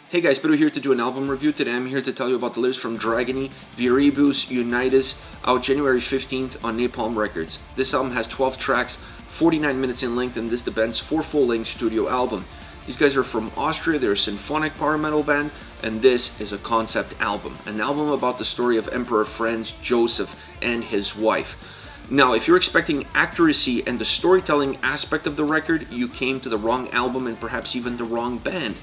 Hey guys, Pedro here to do an album review. Today I'm here to tell you about the latest from Dragony, Viribus Unitis, out January 15th on Napalm Records. This album has 12 tracks, 49 minutes in length, and this is the band's 4 full-length studio album. These guys are from Austria, they're a symphonic power metal band, and this is a concept album. An album about the story of Emperor Franz Joseph and his wife. Now, if you're expecting accuracy and the storytelling aspect of the record, you came to the wrong album and perhaps even the wrong band.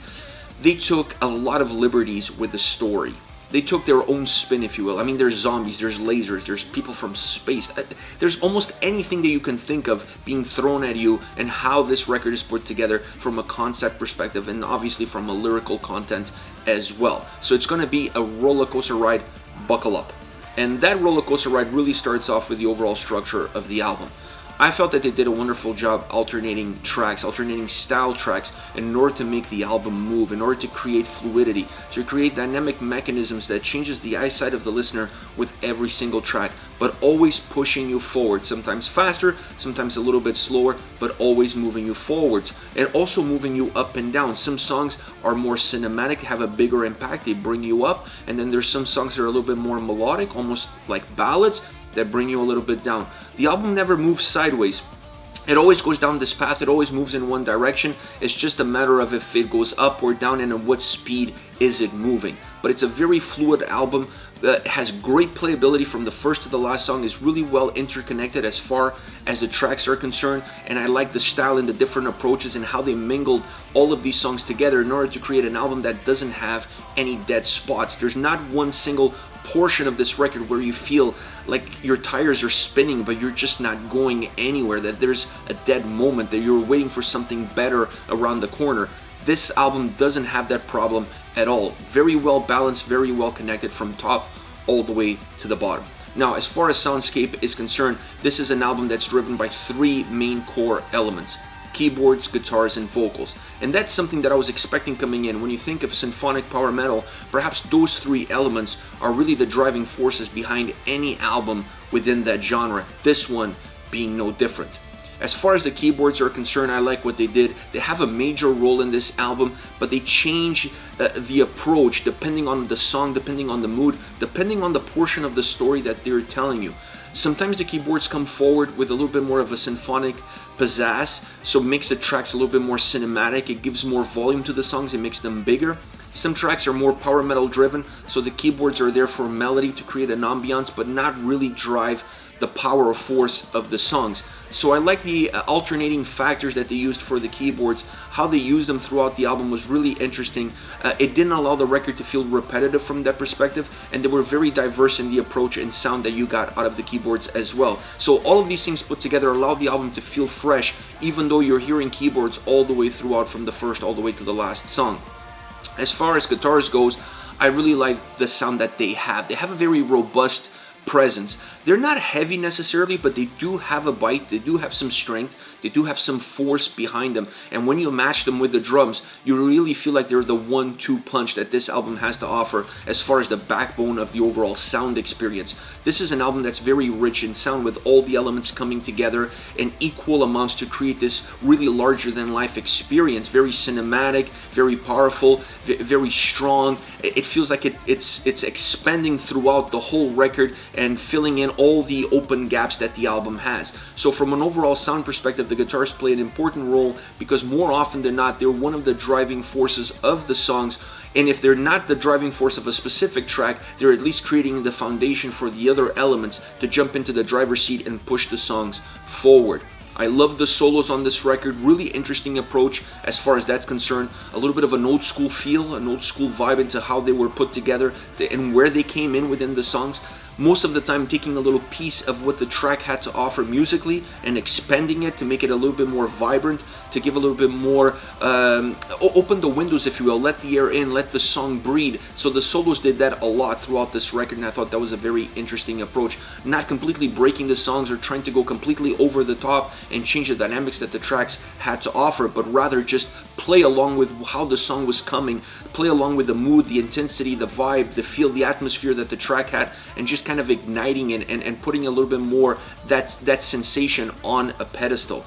They took a lot of liberties with the story. They took their own spin, if you will. I mean, there's zombies, there's lasers, there's people from space. There's almost anything that you can think of being thrown at you, and how this record is put together from a concept perspective and obviously from a lyrical content as well. So it's going to be a roller coaster ride. Buckle up. And that roller coaster ride really starts off with the overall structure of the album. I felt that they did a wonderful job alternating tracks, alternating style tracks in order to make the album move, in order to create fluidity, to create dynamic mechanisms that changes the eyesight of the listener with every single track, but always pushing you forward, sometimes faster, sometimes a little bit slower, but always moving you forwards, and also moving you up and down. Some songs are more cinematic, have a bigger impact, they bring you up, and then there's some songs that are a little bit more melodic, almost like ballads, that bring you a little bit down. The album never moves sideways. It always goes down this path, it always moves in one direction. It's just a matter of if it goes up or down and at what speed is it moving. But it's a very fluid album that has great playability from the first to the last song, is really well interconnected as far as the tracks are concerned, and I like the style and the different approaches and how they mingled all of these songs together in order to create an album that doesn't have any dead spots. There's not one single portion of this record where you feel like your tires are spinning but you're just not going anywhere, that there's a dead moment, that you're waiting for something better around the corner. This album doesn't have that problem at all. Very well balanced, very well connected from top all the way to the bottom. Now, as far as Soundscape is concerned, this is an album that's driven by 3 main core elements: keyboards, guitars, and vocals. And that's something that I was expecting coming in. When you think of symphonic power metal, perhaps those 3 elements are really the driving forces behind any album within that genre, this one being no different. As far as the keyboards are concerned, I like what they did. They have a major role in this album, but they change the approach depending on the song, depending on the mood, depending on the portion of the story that they're telling you. Sometimes the keyboards come forward with a little bit more of a symphonic pizzazz, so it makes the tracks a little bit more cinematic. It gives more volume to the songs, it makes them bigger. Some tracks are more power metal driven, so the keyboards are there for melody to create an ambiance, but not really drive the power or force of the songs. So I like the alternating factors that they used for the keyboards. How they used them throughout the album was really interesting. It didn't allow the record to feel repetitive from that perspective, and they were very diverse in the approach and sound that you got out of the keyboards as well. So all of these things put together allow the album to feel fresh, even though you're hearing keyboards all the way throughout, from the first all the way to the last song. As far as guitars goes, I really like the sound that they have. They have a very robust presence. They're not heavy necessarily, but they do have a bite, they do have some strength, they do have some force behind them, and when you match them with the drums, you really feel like they're the 1-2 punch that this album has to offer as far as the backbone of the overall sound experience. This is an album that's very rich in sound, with all the elements coming together in equal amounts to create this really larger than life experience. Very cinematic, very powerful, very strong. It feels like it's expanding throughout the whole record and filling in all the open gaps that the album has. So from an overall sound perspective, the guitars play an important role, because more often than not, they're one of the driving forces of the songs. And if they're not the driving force of a specific track, they're at least creating the foundation for the other elements to jump into the driver's seat and push the songs forward. I love the solos on this record. Really interesting approach as far as that's concerned. A little bit of an old school feel, an old school vibe into how they were put together and where they came in within the songs. Most of the time taking a little piece of what the track had to offer musically and expanding it to make it a little bit more vibrant, to give a little bit more, open the windows, if you will, let the air in, let the song breathe. So the solos did that a lot throughout this record, and I thought that was a very interesting approach. Not completely breaking the songs or trying to go completely over the top and change the dynamics that the tracks had to offer, but rather just play along with how the song was coming, play along with the mood, the intensity, the vibe, the feel, the atmosphere that the track had, and just kind of igniting it and putting a little bit more that sensation on a pedestal.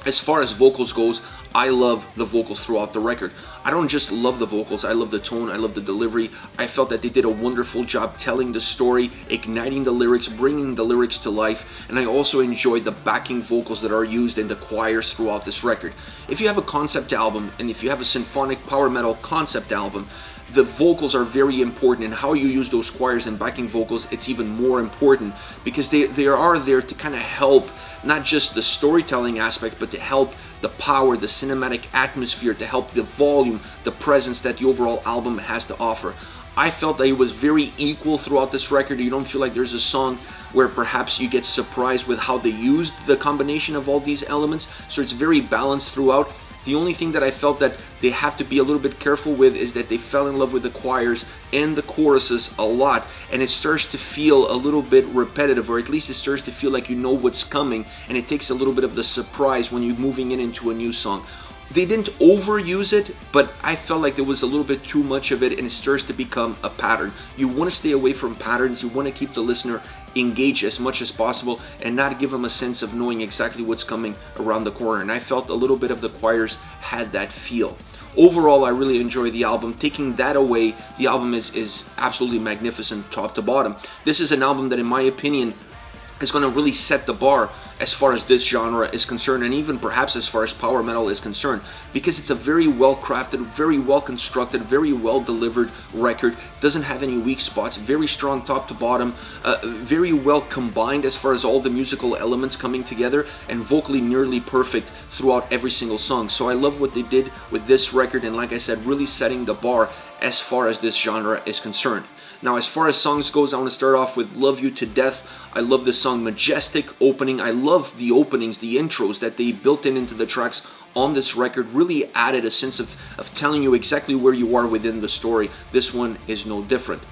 As far as vocals goes, I love the vocals throughout the record. I don't just love the vocals, I love the tone, I love the delivery. I felt that they did a wonderful job telling the story, igniting the lyrics, bringing the lyrics to life, and I also enjoyed the backing vocals that are used in the choirs throughout this record. If you have a concept album, and if you have a symphonic power metal concept album, the vocals are very important, and how you use those choirs and backing vocals, it's even more important, because they are there to kind of help not just the storytelling aspect, but to help the power, the cinematic atmosphere, to help the volume, the presence that the overall album has to offer. I felt that it was very equal throughout this record. You don't feel like there's a song where perhaps you get surprised with how they used the combination of all these elements, so it's very balanced throughout. The only thing that I felt that they have to be a little bit careful with is that they fell in love with the choirs and the choruses a lot, and it starts to feel a little bit repetitive, or at least it starts to feel like you know what's coming, and it takes a little bit of the surprise when you're moving into a new song. They didn't overuse it, but I felt like there was a little bit too much of it, and it starts to become a pattern. You want to stay away from patterns. You want to keep the listener engaged as much as possible and not give them a sense of knowing exactly what's coming around the corner. And I felt a little bit of the choirs had that feel. Overall, I really enjoy the album. Taking that away, the album is absolutely magnificent top to bottom. This is an album that, in my opinion, is going to really set the bar as far as this genre is concerned, and even perhaps as far as power metal is concerned, because it's a very well crafted, very well constructed, very well delivered record. Doesn't have any weak spots, very strong top to bottom, very well combined as far as all the musical elements coming together, and vocally nearly perfect throughout every single song. So I love what they did with this record, and like I said, really setting the bar as far as this genre is concerned. Now, as far as songs goes, I want to start off with Love You to Death. I love this song, majestic opening. I love the openings, the intros that they built into the tracks on this record. Really added a sense of telling you exactly where you are within the story. This one is no different.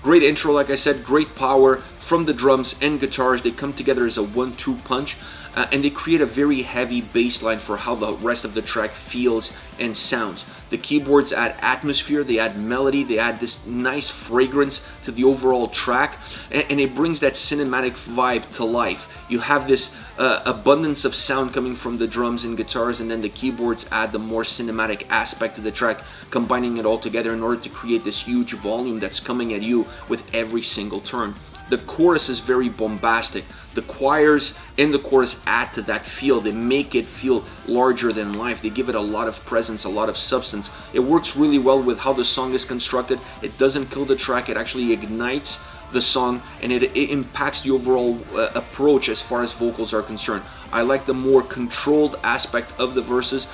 Great intro, like I said, great power from the drums and guitars. They come together as a 1-2 punch, and they create a very heavy bass line for how the rest of the track feels and sounds. The keyboards add atmosphere, they add melody, they add this nice fragrance to the overall track, and it brings that cinematic vibe to life. You have this abundance of sound coming from the drums and guitars, and then the keyboards add the more cinematic aspect to the track, combining it all together in order to create this huge volume that's coming at you with every single turn. The chorus is very bombastic. The choirs in the chorus add to that feel. They make it feel larger than life. They give it a lot of presence, a lot of substance. It works really well with how the song is constructed. It doesn't kill the track. It actually ignites the song, and it impacts the overall approach as far as vocals are concerned. I like the more controlled aspect of the verses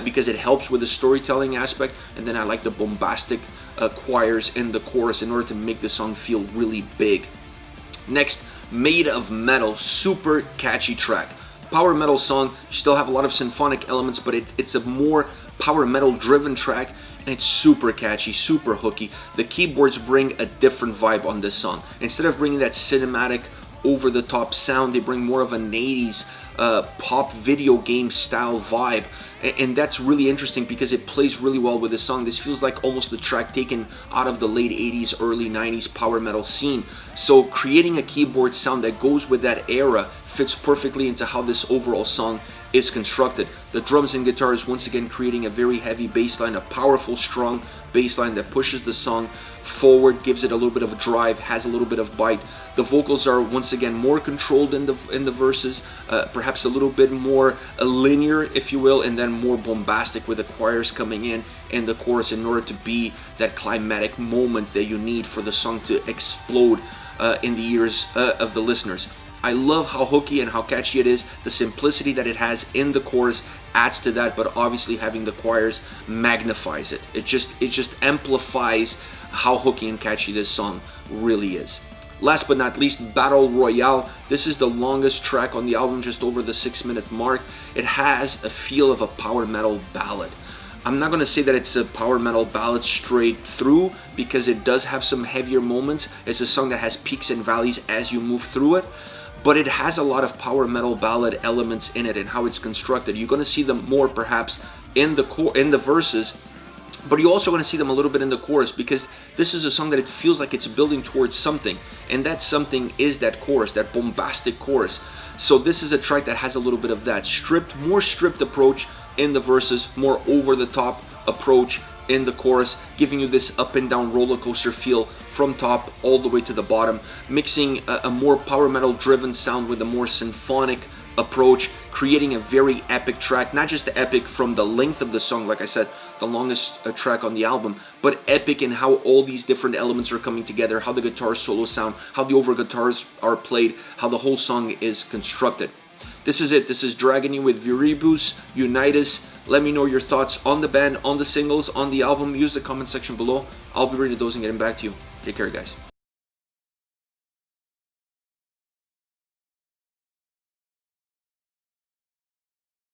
because it helps with the storytelling aspect, and then I like the bombastic choirs in the chorus in order to make the song feel really big. Next, Made of Metal, super catchy track. Power metal song, you still have a lot of symphonic elements, but it's a more power metal driven track, and it's super catchy, super hooky. The keyboards bring a different vibe on this song. Instead of bringing that cinematic, over the top sound, they bring more of an 80s pop video game style vibe, and that's really interesting because it plays really well with this song. This feels like almost the track taken out of the late 80s, early 90s power metal scene. So creating a keyboard sound that goes with that era fits perfectly into how this overall song is constructed. The drums and guitars once again creating a very heavy bass line, a powerful, strong bass line that pushes the song forward, gives it a little bit of a drive, has a little bit of bite. The vocals are once again more controlled in the verses, perhaps a little bit more linear, if you will, and then more bombastic with the choirs coming in the chorus in order to be that climatic moment that you need for the song to explode in the ears of the listeners. I love how hooky and how catchy it is. The simplicity that it has in the chorus adds to that, but obviously having the choirs magnifies it. It just amplifies how hooky and catchy this song really is. Last but not least, Battle Royale. This is the longest track on the album, just over the 6-minute mark. It has a feel of a power metal ballad. I'm not going to say that it's a power metal ballad straight through, because it does have some heavier moments. It's a song that has peaks and valleys as you move through it, but it has a lot of power metal ballad elements in it and how it's constructed. You're going to see them more perhaps in the verses, but you're also going to see them a little bit in the chorus, because this is a song that it feels like it's building towards something, and that something is that chorus, that bombastic chorus. So this is a track that has a little bit of that more stripped approach in the verses, more over-the-top approach in the chorus, giving you this up and down roller coaster feel from top all the way to the bottom, mixing a more power metal driven sound with a more symphonic approach, creating a very epic track. Not just epic from the length of the song, like I said, the longest track on the album, but epic in how all these different elements are coming together, how the guitar solo sound, how the over guitars are played, how the whole song is constructed. This is it. This is Dragony with Viribus Unitis. Let me know your thoughts on the band, on the singles, on the album. Use the comment section below. I'll be reading those and getting back to you. Take care, guys.